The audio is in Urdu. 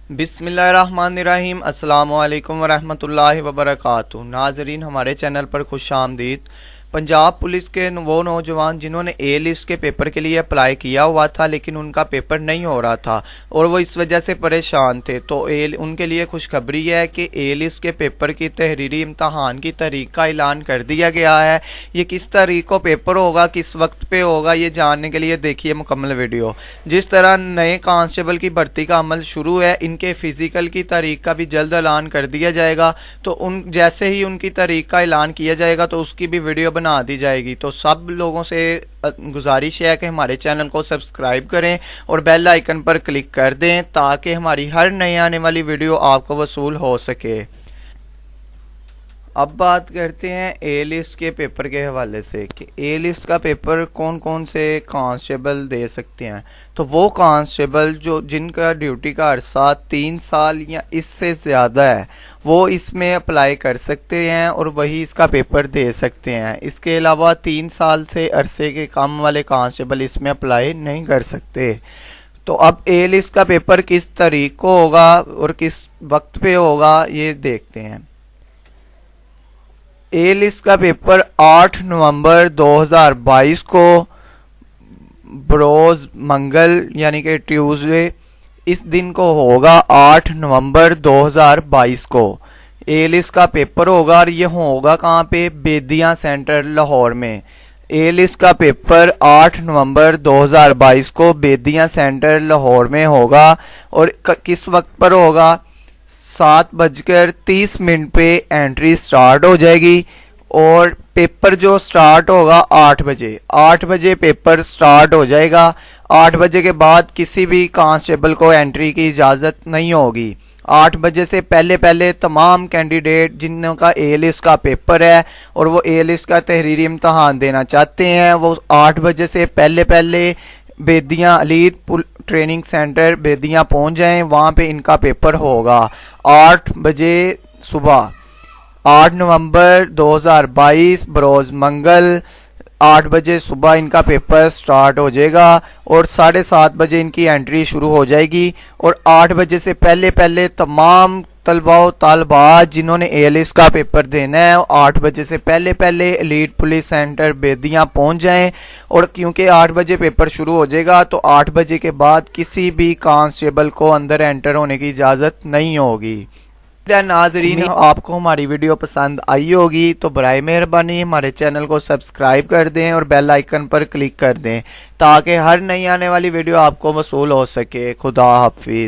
بسم اللہ الرحمن الرحیم۔ السلام علیکم ورحمۃ اللہ وبرکاتہ۔ ناظرین، ہمارے چینل پر خوش آمدید۔ پنجاب پولیس کے وہ نوجوان جنہوں نے اے لسٹ کے پیپر کے لیے اپلائی کیا ہوا تھا لیکن ان کا پیپر نہیں ہو رہا تھا اور وہ اس وجہ سے پریشان تھے، تو ان کے لیے خوشخبری ہے کہ اے لسٹ کے پیپر کی تحریری امتحان کی تاریخ کا اعلان کر دیا گیا ہے۔ یہ کس تاریخ کو پیپر ہوگا، کس وقت پہ ہوگا، یہ جاننے کے لیے دیکھیے مکمل ویڈیو۔ جس طرح نئے کانسٹیبل کی بھرتی کا عمل شروع ہے، ان کے فزیکل کی تاریخ کا بھی جلد اعلان کر دیا جائے گا، تو جیسے ہی ان کی تاریخ کا اعلان کیا جائے گا تو اس کی بھی ویڈیو بنا دی جائے گی۔ تو سب لوگوں سے گزارش ہے کہ ہمارے چینل کو سبسکرائب کریں اور بیل آئیکن پر کلک کر دیں تاکہ ہماری ہر نئی آنے والی ویڈیو آپ کو وصول ہو سکے۔ اب بات کرتے ہیں اے لسٹ کے پیپر کے حوالے سے کہ اے لسٹ کا پیپر کون کون سے کانسٹیبل دے سکتے ہیں۔ تو وہ کانسٹیبل جن کا ڈیوٹی کا عرصہ 3 سال یا اس سے زیادہ ہے وہ اس میں اپلائی کر سکتے ہیں اور وہی اس کا پیپر دے سکتے ہیں۔ اس کے علاوہ 3 سال سے عرصے کے کم والے کانسٹیبل اس میں اپلائی نہیں کر سکتے۔ تو اب اے لسٹ کا پیپر کس تاریخ کو ہوگا اور کس وقت پہ ہوگا یہ دیکھتے ہیں۔ اے لسٹ کا پیپر 8 نومبر 2022 کو بروز منگل یعنی کہ ٹیوزڈے اس دن کو ہوگا۔ 8 نومبر 2022 کو اے لسٹ کا پیپر ہوگا اور یہ ہوگا کہاں پہ؟ بیدیاں سینٹر لاہور میں۔ اے لسٹ کا پیپر 8 نومبر 2022 کو بیدیاں سینٹر لاہور میں ہوگا اور کس وقت پر ہوگا؟ 7:30 پہ انٹری سٹارٹ ہو جائے گی اور پیپر جو سٹارٹ ہوگا 8 بجے 8 بجے پیپر سٹارٹ ہو جائے گا۔ 8 بجے کے بعد کسی بھی کانسٹیبل کو انٹری کی اجازت نہیں ہوگی۔ 8 بجے سے پہلے تمام کینڈیڈیٹ جنہوں کا اے لسٹ کا پیپر ہے اور وہ اے لسٹ کا تحریری امتحان دینا چاہتے ہیں وہ 8 بجے سے پہلے بیدیاں ایلیٹ ٹریننگ سینٹر بیدیاں پہنچ جائیں، وہاں پہ ان کا پیپر ہوگا 8 بجے صبح۔ 8 نومبر 2022 بروز منگل 8 بجے صبح ان کا پیپر سٹارٹ ہو جائے گا اور 7:30 بجے ان کی انٹری شروع ہو جائے گی اور 8 بجے سے پہلے تمام طلباء و طالبات جنہوں نے اے لسٹ کا پیپر دینا ہے 8 بجے سے پہلے ایلیٹ پولیس سینٹر بیدیاں پہنچ جائیں، اور کیونکہ 8 بجے پیپر شروع ہو جائے گا تو 8 بجے کے بعد کسی بھی کانسٹیبل کو اندر انٹر ہونے کی اجازت نہیں ہوگی۔ ناظرین، آپ کو ہماری ویڈیو پسند آئی ہوگی تو برائے مہربانی ہمارے چینل کو سبسکرائب کر دیں اور بیل آئیکن پر کلک کر دیں تاکہ ہر نئی آنے والی ویڈیو آپ کو وصول ہو سکے۔ خدا حافظ۔